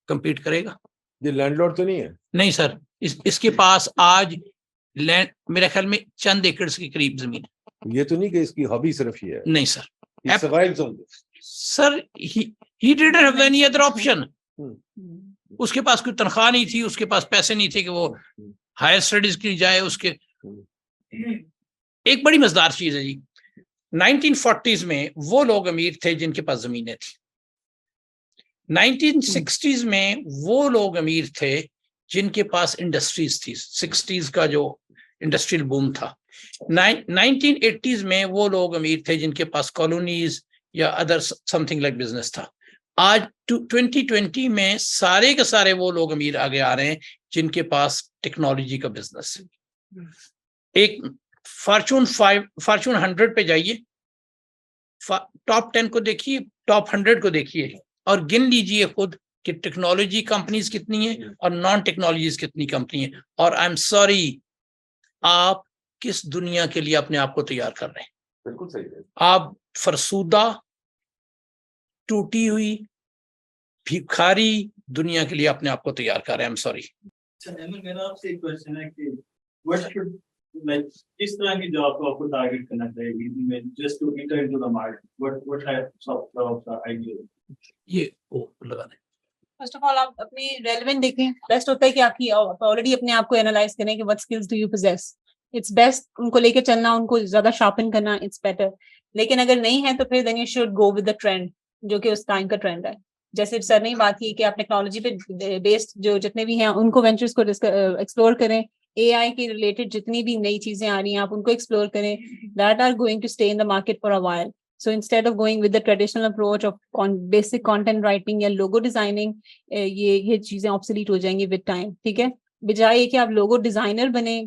کمپیٹ کرے گا؟ یہ لینڈ لارڈ تو نہیں ہے؟ نہیں سر, اس کے پاس آج لینڈ میرے خیال میں چند ایکڑز کے قریب زمین ہے. یہ تو نہیں کہ اس کی ہابی صرف یہ ہے. نہیں سر, He survives on this. Sir he didn't have any other option. اس کے پاس کوئی تنخواہ نہیں تھی, اس کے پاس پیسے نہیں تھے کہ وہ ہائر اسٹڈیز کی جائے. اس کے ایک بڑی مزدار چیز ہے جی, 1940s میں وہ لوگ امیر تھے جن کے پاس زمینیں تھیں. 1960s میں وہ لوگ امیر تھے جن کے پاس انڈسٹریز تھی. 60s کا جو انڈسٹریل بوم تھا. 1980s میں وہ لوگ امیر تھے جن کے پاس کالونیز یا other some thing like business تھا. آج 2020 میں سارے کے سارے وہ لوگ امیر آگے آ رہے ہیں جن کے پاس ٹیکنالوجی کا بزنس ہے. ایک فارچون 100 پہ جائیے, ٹاپ 10 کو دیکھیے, ٹاپ 100 کو دیکھیے, اور گن لیجئے خود کہ ٹیکنالوجی کمپنیز کتنی ہیں اور نان ٹیکنالوجیز کتنی کمپنی ہیں. اور آئی ایم سوری, آپ کس دنیا کے لیے اپنے آپ کو تیار کر رہے ہیں؟ بالکل صحیح ہے. آپ فرسودہ, ٹوٹی ہوئی, بھکاری دنیا کے لیے اپنے آپ کو تیار کر رہے ہیں. I'm sorry. میرا آپ سے ایک کوشچن ہے کہ what should like کس طرح کی جاب کو آپ کو ٹارگیٹ کرنا چاہیے just to enter into the market? What types of jobs are ideal? یہ لگا دیں. فرسٹ آف آل آپ اپنی ریلیونٹ دیکھیں. بیسٹ ہوتا ہے کہ آپ کی آلریڈی اپنے آپ کو اینالائز کریں کہ what skills do you possess. It's best ان کو لے کے چلنا, ان کو زیادہ شارپن کرنا, it's better. لیکن اگر نہیں ہے تو پھر then you should go with the trend, جو کہ اس ٹائم کا ٹرینڈ ہے. جیسے سر نے بات کی کہ آپ ٹیکنالوجی پہ بیسڈ جو جتنے بھی ہیں ان کو وینچرس کو ایکسپلور کریں, اے آئی کے ریلیٹڈ جتنی بھی نئی چیزیں آ رہی ہیں آپ ان کو ایکسپلور کریں, that are going to stay in the market for a while. So instead of going with the traditional approach of basic content writing یا logo designing, یہ چیزیں obsolete ہو جائیں گی with time. ٹھیک ہے, بجائے یہ کہ آپ لوگو ڈیزائنر بنیں,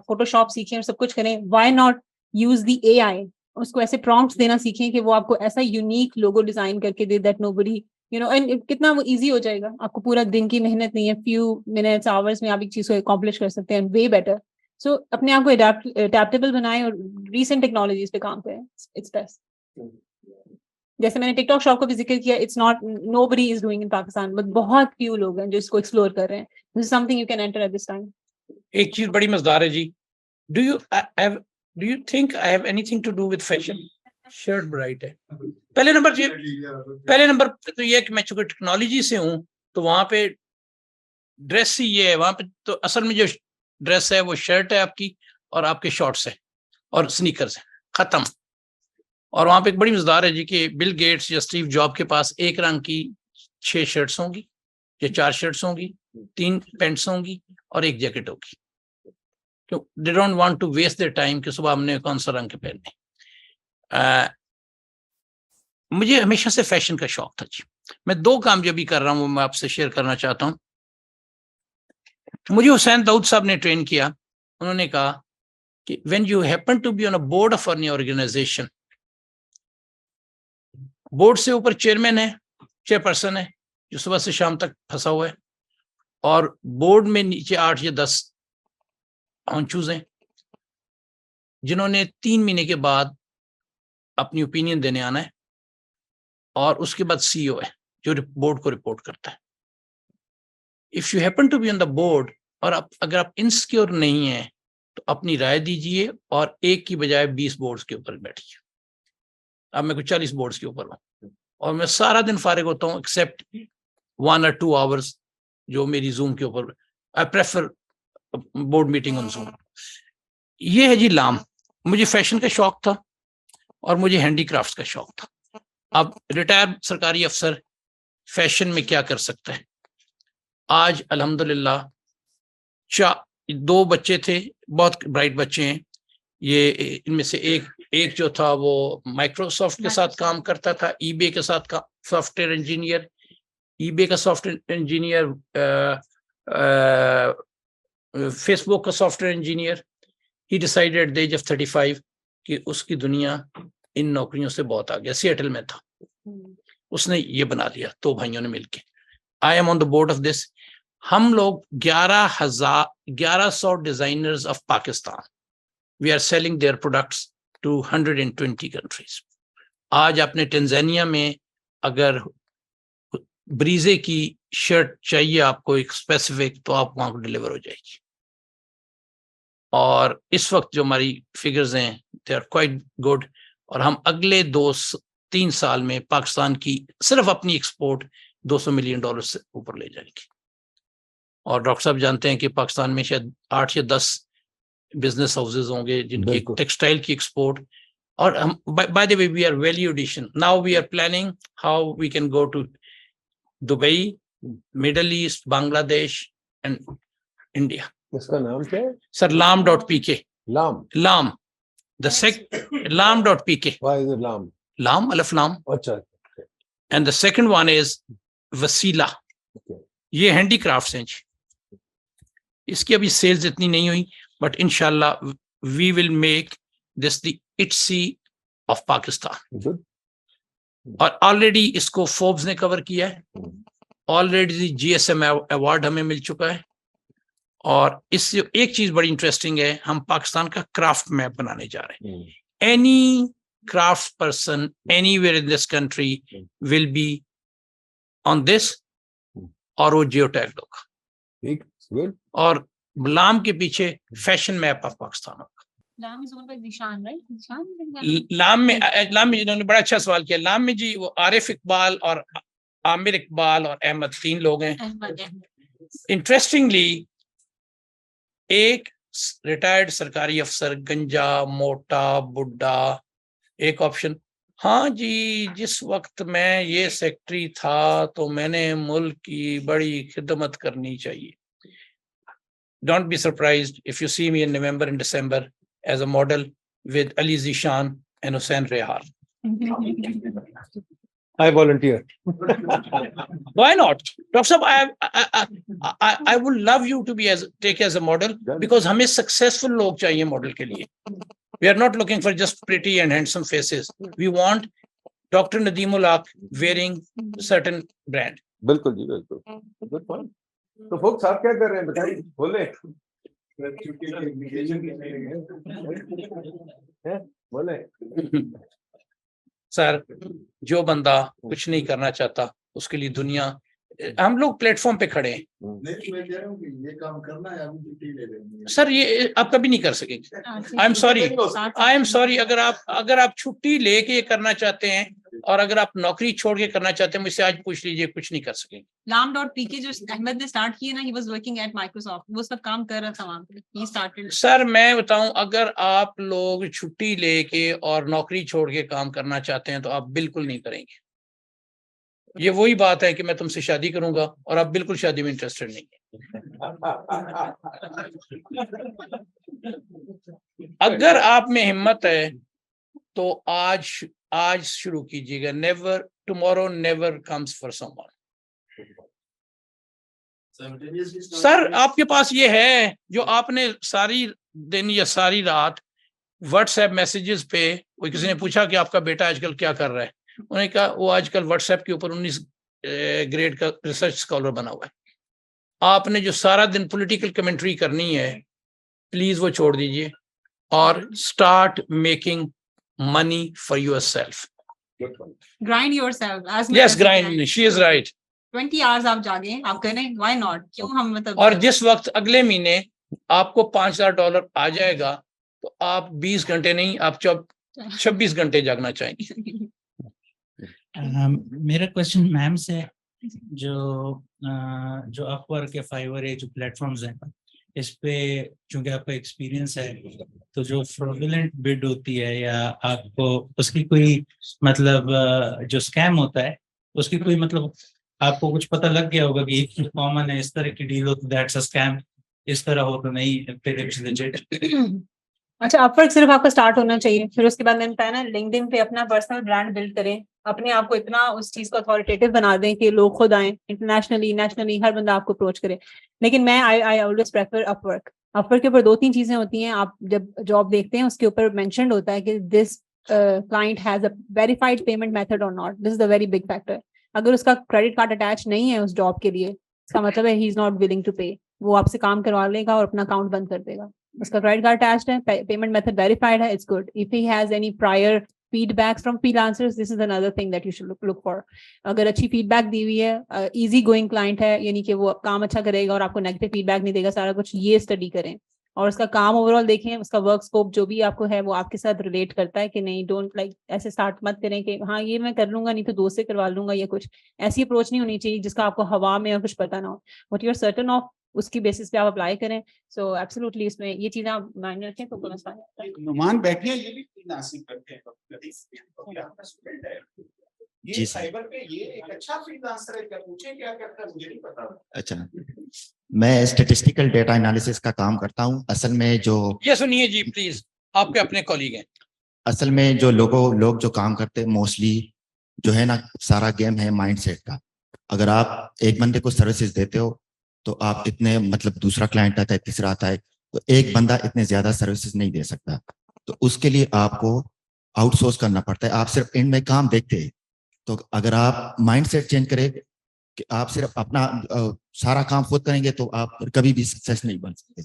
فوٹو شاپ سیکھیں اور سب کچھ کریں, why not use the AI, اس کو ایسے prompts دینا سیکھیں کہ وہ آپ کو ایسا یونیک لوگو ڈیزائن کر کے دے that nobody and کتنا وہ ایزی ہو جائے گا, آپ کو پورا دن کی محنت نہیں ہے, few minutes hours میں آپ ایک چیز کو accomplish کر سکتے ہیں, way better. So اپنے آپ کو adaptable بنائیں اور recent technologies پہ کام کریں, it's best. جیسے میں نے ٹک ٹاک شاپ کا بھی ذکر کیا, it's not nobody is doing in Pakistan, but بہت few لوگ ہیں جو اس کو ایکسپلور کر رہے ہیں. This is something you can enter at this time. ایک چیز بڑی مزدار ہے جی, do you think I have anything to do with fashion? Shirt bright ہے. پہلے نمبر تو یہ کہ میں چونکہ ٹیکنالوجی سے ہوں تو وہاں پہ ڈریس ہی یہ ہے, وہاں پہ تو اصل میں جو ڈریس ہے وہ شرٹ ہے آپ کی اور آپ کے شارٹس ہیں اور سنیکرز ہیں, ختم. اور وہاں پہ ایک بڑی مزدار ہے جی کہ بل گیٹس یا اسٹیو جاب کے پاس ایک رنگ کی 6 شرٹس ہوں گی یا 4 شرٹس ہوں گی, 3 پینٹس ہوں گی اور ایک جیکٹ ہوگی. They don't want to waste their time کہ صبح ہم نے کون سا رنگ کے پہننے. مجھے ہمیشہ سے فیشن کا شوق تھا جی. میں 2 کام جو بھی کر رہا ہوں وہ میں آپ سے شیئر کرنا چاہتا ہوں. مجھے حسین داؤد صاحب نے ٹرین کیا, انہوں نے کہا کہ when you happen to be on a board of any organization, board سے اوپر چیئرمین ہے, چیئرپرسن ہے جو صبح سے شام تک پھنسا ہوا ہے, اور بورڈ میں نیچے 8 یا 10 ہانچوز ہیں جنہوں نے 3 مہینے کے بعد اپنی اوپینین دینے آنا ہے, اور اس کے بعد سی او ہے جو بورڈ کو رپورٹ کرتا ہے. If you happen to be on the board, اور اگر آپ انسیکیور نہیں ہیں تو اپنی رائے دیجئے اور ایک کی بجائے 20 بورڈز کے اوپر بیٹھیے. اب میں کچھ 40 بورڈز کے اوپر ہوں اور میں سارا دن فارغ ہوتا ہوں ایکسیپٹ 1 or 2 hours جو میری زوم کے اوپر. I prefer board meeting on zoom. یہ ہے جی لام. مجھے فیشن کا شوق تھا اور مجھے ہینڈی کرافٹس کا شوق تھا. اب ریٹائر سرکاری افسر فیشن میں کیا کر سکتا ہے؟ آج الحمدللہ 2 بچے تھے, بہت برائٹ بچے ہیں. یہ ان میں سے ایک جو تھا وہ مائکروسافٹ کے ساتھ کام کرتا تھا, ای بے کے ساتھ soft where engineer, eBay کا software engineer, Facebook کا software engineer. He decided at the age of 35 کہ اس کی دنیا ان نوکریوں سے بہت آ گیا. سیٹل میں تھا, اس نے یہ بنا لیا 2 بھائیوں نے مل کے. I am on the board of this. ہم لوگ 1100 designers of Pakistan, we are selling their products to 120 countries. آج اپنے ٹنزانیہ میں اگر بریزے کی شرٹ چاہیے آپ کو ایک اسپیسیفک, تو آپ وہاں کو ڈلیور ہو جائے گی. اور اس وقت جو ہماری فگرز ہیں دے آر کوائٹ گڈ, اور ہم اگلے 2-3 سال میں پاکستان کی صرف اپنی ایکسپورٹ $200 ملین سے اوپر لے جائے گی. اور ڈاکٹر صاحب جانتے ہیں کہ پاکستان میں شاید 8 یا 10 بزنس ہاؤسز ہوں گے جن کی ٹیکسٹائل کی ایکسپورٹ. اور ہم by the way we are value addition. Now we are planning how we can go to Dubai, Middle East, Bangladesh and India. اس کا نام کیا ہے سر؟ lam.pk. لام lam.pk. Why is it Lam? Lam, alif lam. اچھا. And the second one is Vasila. یہ handy crafts ہیں جی. اس کی ابھی سیلز اتنی نہیں ہوئی, بٹ انشاءاللہ we will make this the Etsy of Pakistan. اور آلریڈی اس کو فوربس نے کور کیا ہے, آلریڈی GSM ایوارڈ ہمیں مل چکا ہے. اور اس سے ایک چیز بڑی انٹرسٹنگ ہے, ہم پاکستان کا کرافٹ میپ بنانے جا رہے ہیں. Any craft person anywhere in this country will be on this, اور وہ جیو ٹیگ ہوگا, اور لام کے پیچھے فیشن میپ آف پاکستان ہوگا. لام میں انہوں نے بڑا اچھا سوال کیا. لام میں جی وہ عارف اقبال اور عامر اقبال اور احمد 3 لوگ ہیں. انٹرسٹنگلی ایک ریٹائرڈ سرکاری افسر, گنجا, موٹا, بڈھا, ایک آپشن. ہاں جی، جس وقت میں یہ سیکٹری تھا تو میں نے ملک کی بڑی خدمت کرنی چاہیے. Don't be surprised if you see me in November and December as a model with Ali Zishan and Hussain Rehar. I volunteer. Why not? Dr. Sahab, I would love you to be take as a model, because ہمیں successful لوگ چاہیے model کے لیے. We are not looking for just pretty and handsome faces. We want Dr. Nadeem Haque wearing certain brand. بالکل جی بالکل. Good point. تو folks آپ کیا کر رہے ہیں بتائیے بولے بولے. سر جو بندہ کچھ نہیں کرنا چاہتا اس کے لیے دنیا, ہم لوگ پلیٹ فارم پہ کھڑے ہیں سر, یہ آپ کبھی نہیں کر سکیں گے. آئی ایم سوری اگر آپ چھٹی لے کے یہ کرنا چاہتے ہیں اور اگر آپ نوکری چھوڑ کے کرنا چاہتے ہیں, مجھ سے آج پوچھ لیجئے, کچھ نہیں کر سکیں گے. Lam.pk جو احمد نے اسٹارٹ کیا نا, he was working at Microsoft, وہ سب کام کر رہا تھا وہاں پہ. He started. سر میں بتاؤں, اگر آپ لوگ چھٹی لے کے اور نوکری چھوڑ کے کام کرنا چاہتے ہیں تو آپ بالکل نہیں کریں گے. یہ وہی بات ہے کہ میں تم سے شادی کروں گا اور آپ بالکل شادی میں انٹرسٹڈ نہیں ہیں. اگر آپ میں ہمت ہے تو آج شروع کیجیے گا. Never tomorrow never comes for someone. Sir آپ کے پاس یہ ہے جو آپ نے ساری دن یا ساری رات واٹس ایپ میسیجز پہ, کوئی کسی نے پوچھا کہ آپ کا بیٹا آج کل کیا کر رہا ہے, انہوں نے کہا وہ آج کل واٹس ایپ کے اوپر 19 گریڈ کا ریسرچ اسکالر بنا ہوا ہے. آپ نے جو سارا دن پولیٹیکل کمنٹری کرنی ہے, پلیز وہ چھوڑ دیجیے اور start making money for yourself. Grind yourself. Yes, grind. She is right. 20 hours آپ جاگیں, آپ کریں, why not? کیوں ہم مطلب. اور جس وقت اگلے مہینے آپ کو $5,000 آ جائے گا تو آپ 20 گھنٹے نہیں, آپ 26 گھنٹے جاگنا چاہیں گے. میرا کوشچن میم سے, جو اپ ورک یا فائیور ہے, جو پلیٹ فارمز ہیں, اس پہ چونکہ آپ کا ایکسپیرینس ہے, تو جو فراڈولنٹ بڈ ہوتی ہے یا آپ کو اس کی کوئی مطلب جو اسکیم ہوتا ہے اس کی کوئی مطلب آپ کو کچھ پتہ لگ گیا ہوگا کہ ایک کامن ہے اس طرح کی ڈیل ہو تو دیٹس اے اسکیم, اس طرح ہو تو نہیں, پھر اٹس لیجٹ. اچھا, اپ ورک صرف آپ کا اسٹارٹ ہونا چاہیے, پھر اس کے بعد میں نے بتایا نا, لنکڈن پہ اپنا پرسنل برانڈ بلڈ کریں, اپنے آپ کو اتنا اس چیز کو اتھارٹیٹیو بنا دیں کہ لوگ خود آئیں, انٹرنیشنلی نیشنلی ہر بندہ آپ کو اپروچ کرے. لیکن میں I always prefer up work. Up work کے اوپر 2-3 چیزیں ہوتی ہیں. آپ جب جاب دیکھتے ہیں اس کے اوپر مینشنڈ ہوتا ہے کہ this client has a verified payment method اور not. This is a very big factor. اگر اس کا کریڈٹ کارڈ اٹیچ نہیں ہے اس جاب کے لیے, اس کا مطلب ہے ہی is not willing to pay. وہ آپ سے کام کروا لے گا اور اپنا اکاؤنٹ بند کر دے گا. اس کا کریڈٹ کارڈ اٹیچڈ ہے, پیمنٹ میتھڈ ویریفائڈ ہے, it's good. If he has any prior feedbacks from freelancers, this is another thing that you should look for. اگر اچھی فیڈ بیک دی ہوئی ہے, ایزی گوئنگ کلائنٹ ہے, یعنی کہ وہ کام اچھا کرے گا اور آپ کو نیگیٹو فیڈ بیک نہیں دے گا, سارا کچھ, یہ اسٹڈی کریں. اور اس کا کام اوور آل دیکھیں, اس کا ورک اسکوپ جو بھی آپ کو ہے وہ آپ کے ساتھ ریلیٹ کرتا ہے کہ نہیں. ڈونٹ لائک ایسے اسٹارٹ مت کریں کہ ہاں یہ میں کر لوں گا, نہیں تو دوست سے کروا لوں گا, یا کچھ ایسی اپروچ نہیں ہونی چاہیے جس کا آپ کو ہوا میں اور کچھ پتہ نہ ہو. What you are certain of, اس کی بیسس پہ آپ اپلائی کریں. سو ایبسلیوٹلی اس میں یہ چیزیں آپ مائنڈ رکھیں تو بس نعمان بیٹھے یہ بھی فریلانسنگ کرتے ہیں. جی سر. اچھا, میں اسٹیٹسٹیکل ڈیٹا انالیسس کا کام کرتا ہوں. اصل میں جو یہ سنیے جی پلیز, آپ کے اپنے کولیگ ہیں. اصل میں جو لوگ جو کام کرتے ہیں موسٹلی جو ہے نا, سارا گیم ہے مائنڈ سیٹ کا. اگر آپ ایک بندے کو سروسز دیتے ہو تو آپ اتنے مطلب دوسرا کلائنٹ آتا ہے, تیسرا آتا ہے, تو ایک بندہ اتنے زیادہ سروسز نہیں دے سکتا. تو اس کے لیے آپ کو آؤٹ سورس کرنا پڑتا ہے. آپ صرف اینڈ میں کام دیکھتے ہیں. تو اگر آپ مائنڈ سیٹ چینج کریں کہ آپ صرف اپنا سارا کام خود کریں گے تو آپ کبھی بھی سکسیس نہیں بن سکتے.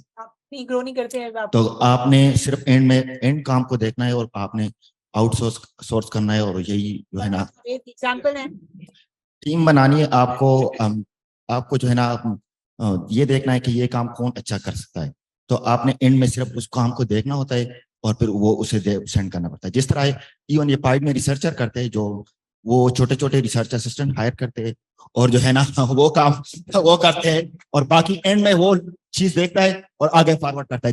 گرو نہیں کرتے ہیں. تو آپ نے صرف اینڈ کام کو دیکھنا ہے اور آپ نے آؤٹ سورس کرنا ہے. اور یہی جو ہے نا ایگزامپل ہے, ٹیم بنانی ہے. آپ کو جو ہے نا یہ دیکھنا ہے کہ یہ کام کون اچھا کر سکتا ہے. تو آپ نے اینڈ میں صرف اس کام کو دیکھنا ہوتا ہے اور پھر وہ اسے سینڈ کرنا پڑتا ہے. جس طرح ایون یہ پائڈ میں ریسرچر کرتے ہیں, جو وہ چھوٹے ریسرچ اسسٹنٹ ہائر کرتے ہیں اور جو ہے نا وہ کام وہ کرتے ہیں اور باقی اینڈ میں وہ چیز دیکھتا ہے اور آگے فارورڈ کرتا ہے.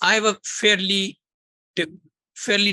I have a fairly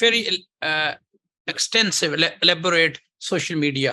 very extensive, elaborate social media.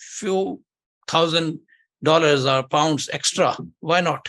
few $1,000 or pounds extra, why not?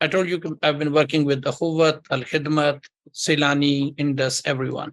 I told you I've been working with the Huwat, Al Khidmat, Silani, Indus, everyone.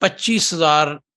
25,000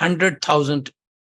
100,000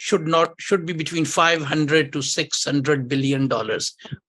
should be between 500 to 600 billion dollars.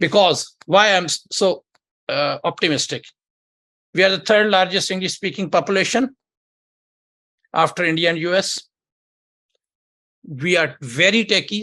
Because why I'm so optimistic, we are the 3rd largest English speaking population after India and US. We are very techy.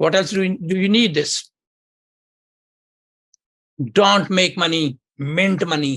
What else do you need this? Don't make money, mint money.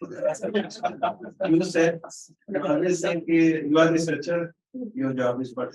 You said you are researcher, your job is but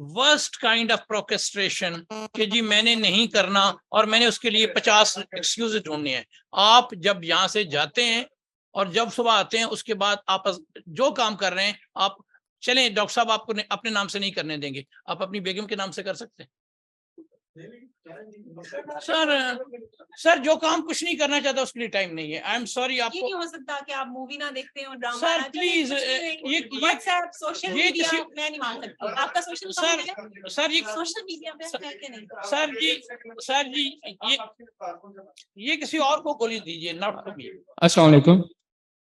worst kind of procrastination کہ جی میں نے نہیں کرنا اور میں نے اس کے لیے 50 ایکسکیوز ڈھونڈنے ہیں. آپ جب یہاں سے جاتے ہیں اور جب صبح آتے ہیں اس کے بعد آپ جو کام کر رہے ہیں آپ چلیں ڈاکٹر صاحب آپ کو اپنے نام سے نہیں کرنے دیں گے, آپ اپنی بیگم کے نام سے کر سکتے ہیں. سر جو کام کچھ نہیں کرنا چاہتا اس کے لیے ٹائم نہیں ہے. I am sorry. آپ کو ہو سکتا کہ آپ مووی نہ دیکھتے ہو, drama sir please WhatsApp social media میں نہیں مان سکتی. آپ کا سوشل سر سوشل میڈیا پہ ہے کہ نہیں؟ سر جی یہ کسی اور کو گولی دیجیے, ناٹ ٹو می. السلام علیکم.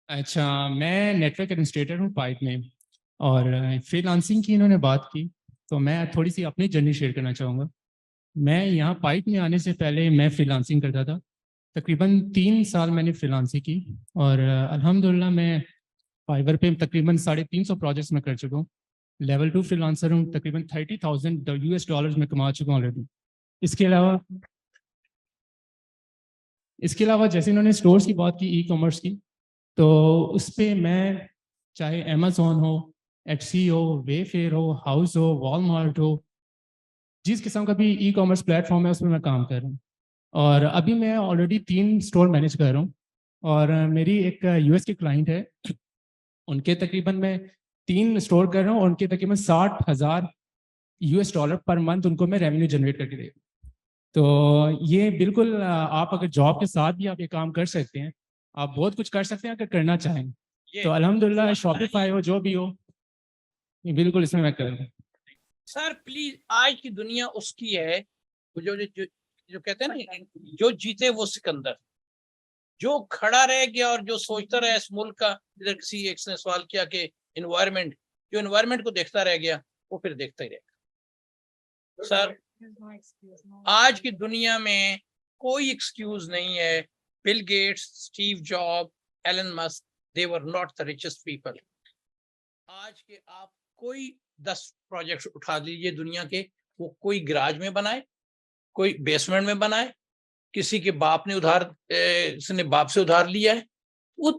اچھا, میں نیٹ ورک ایڈمنسٹریٹر ہوں پائپ میں, اور فری لانسنگ کی انہوں نے بات کی تو میں تھوڑی سی اپنی جرنی شیئر کرنا چاہوں گا. میں یہاں پائپ میں آنے سے پہلے میں فری لانسنگ کرتا تھا. تقریباً 3 سال میں نے فری لانسنگ کی, اور الحمدللہ میں فائیور پہ تقریباً 350 پروجیکٹس میں کر چکا ہوں. لیول 2 فری لانسر ہوں. تقریباً $30,000 میں کما چکا ہوں آلریڈی. اس کے علاوہ جیسے انہوں نے اسٹورس کی بات کی, ای کامرس کی, تو اس پہ میں چاہے امیزون ہو, ایٹسی ہو, وے فیئر ہو, ہاؤس ہو, والمارٹ ہو, جس قسم کا بھی ای کامرس پلیٹ فارم ہے اس پہ میں کام کر رہا ہوں. اور ابھی میں آلریڈی 3 اسٹور مینیج کر رہا ہوں, اور میری ایک یو ایس کی کلائنٹ ہے, ان کے تقریباً میں 3 اسٹور کر رہا ہوں, اور ان کے تقریباً $60,000 پر منتھ ان کو میں ریونیو جنریٹ کر کے دے رہا ہوں. تو یہ بالکل آپ اگر جاب کے ساتھ بھی آپ یہ کام کر سکتے ہیں, آپ بہت کچھ کر سکتے ہیں اگر کرنا چاہیں. تو الحمدللہ شاپیفائی ہو جو بھی ہو, یہ بالکل اس میں کر رہا ہوں. سر پلیز, آج کی دنیا اس کی ہے جو کہتے ہیں نا, جو جیتے وہ سکندر. جو کھڑا رہ گیا اور جو سوچتا رہا اس ملک کا, ادھر کسی ایک نے سوال کیا کہ انوائرمنٹ, جو انوائرمنٹ کو دیکھتا رہ گیا وہ پھر دیکھتا ہی رہے گا. سر آج کی دنیا میں کوئی ایکسکیوز نہیں ہے. Bill Gates, Steve Job, Elon Musk, they were not the richest people. آج کے آپ کوئی 10 پروجیکٹ اٹھا لیجیے دنیا کے, وہ کوئی گراج میں بنائے, کوئی بیسمنٹ میں بنائے, کسی کے باپ نے باپ سے ادھار لیا ہے. وہ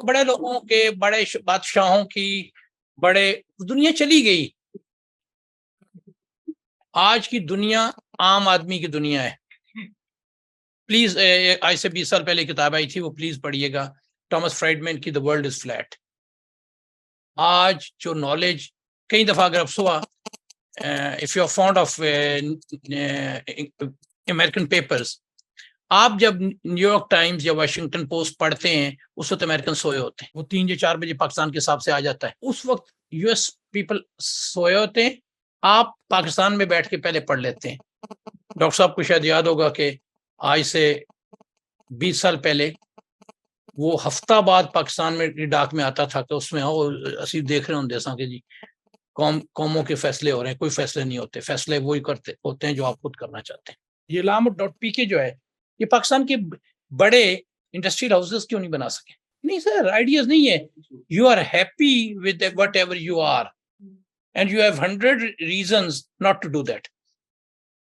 بڑے لوگوں کے, بڑے بادشاہوں کی, بڑے دنیا چلی گئی. آج کی دنیا عام آدمی کی دنیا ہے. پلیز, آج سے 20 سال پہلے کتاب آئی تھی, وہ پلیز پڑھیے گا, ٹامس فرائڈمین کی The World is Flat. آج جو نالج, کئی دفعہ اگر آپ صبح if you are fond of American papers, آپ جب نیو یارک ٹائمز یا واشنگٹن پوسٹ پڑھتے ہیں اس وقت امریکن سوئے ہوتے ہیں. وہ 3 یا 4 بجے پاکستان کے حساب سے آ جاتا ہے. اس وقت یو ایس پیپل سوئے ہوتے ہیں, آپ پاکستان میں بیٹھ کے پہلے پڑھ لیتے ہیں. ڈاکٹر صاحب کو شاید یاد ہوگا کہ آج سے 20 سال پہلے وہ ہفتہ بعد پاکستان میں ڈاک میں آتا تھا کہ اس میں اسی دیکھ رہے ہوں جیسا کہ جی قوموں کے فیصلے ہو رہے ہیں. کوئی فیصلے نہیں ہوتے, فیصلے وہی کرتے ہوتے ہیں جو آپ خود کرنا چاہتے ہیں. یہ lamo.pk جو ہے, یہ پاکستان کے بڑے انڈسٹریل ہاؤسز کیوں نہیں بنا سکے؟ نہیں سر, آئیڈیاز نہیں ہے. You are happy with whatever you are and you have 100 reasons not to do that.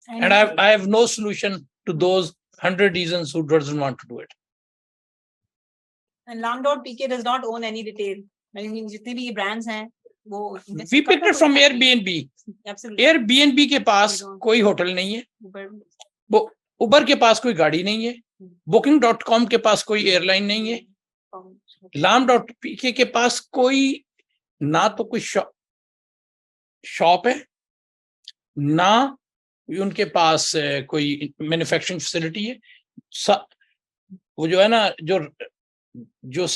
And I have no solution to those 100 reasons who doesn't want to do it. And Lam.pk does not own any retail. I mean, جتنے بھی brands ہیں وہ We picked it from Airbnb. Airbnb کے پاس کوئی hotel نہیں ہے, Uber کے پاس کوئی گاڑی نہیں ہے, Booking.com کے پاس کوئی ایئر لائن نہیں ہے, Lam.pk کے پاس کوئی نہ تو کوئی شاپ ہے, نہ ان کے پاس کوئی مینوفیکچرنگ فیسلٹی ہے. وہ جو ہے نا, جو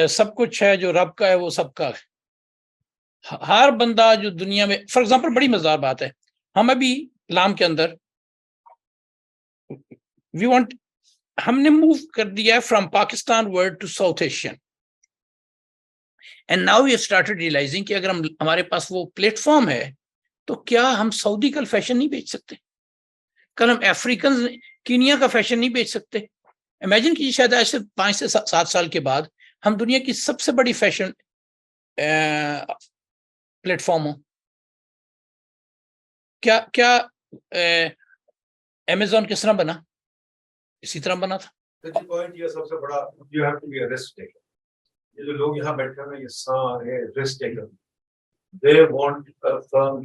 سب کچھ ہے جو رب کا ہے وہ سب کا ہے. ہر بندہ جو دنیا میں, فار ایگزامپل بڑی مزیدار بات ہے, ہم ابھی لام کے اندر ہم نے موو کر دیا ہے from Pakistan world to South Asian. And now we started realising کہ اگر ہمارے پاس وہ پلیٹ فارم ہے تو کیا ہم سعودی کا فیشن نہیں بیچ سکتے؟ کل ہم افریقن کینیا کا فیشن نہیں بیچ سکتے؟ امیجن کیجیے شاید ایسے 5 سے 7 سال کے بعد ہم دنیا کی سب سے بڑی فیشن پلیٹ فارم ہو. کیا امیزون کس طرح بنا؟ اسی طرح بنا تھا. سب سے بڑا you have to be a risk taker. یہ جو لوگ یہاں بیٹھے ہیں یہ سارے risk taker. They want a firm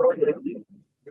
problem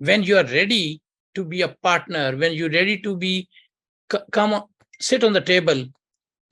when you are ready to be a partner when you ready to be come sit on the table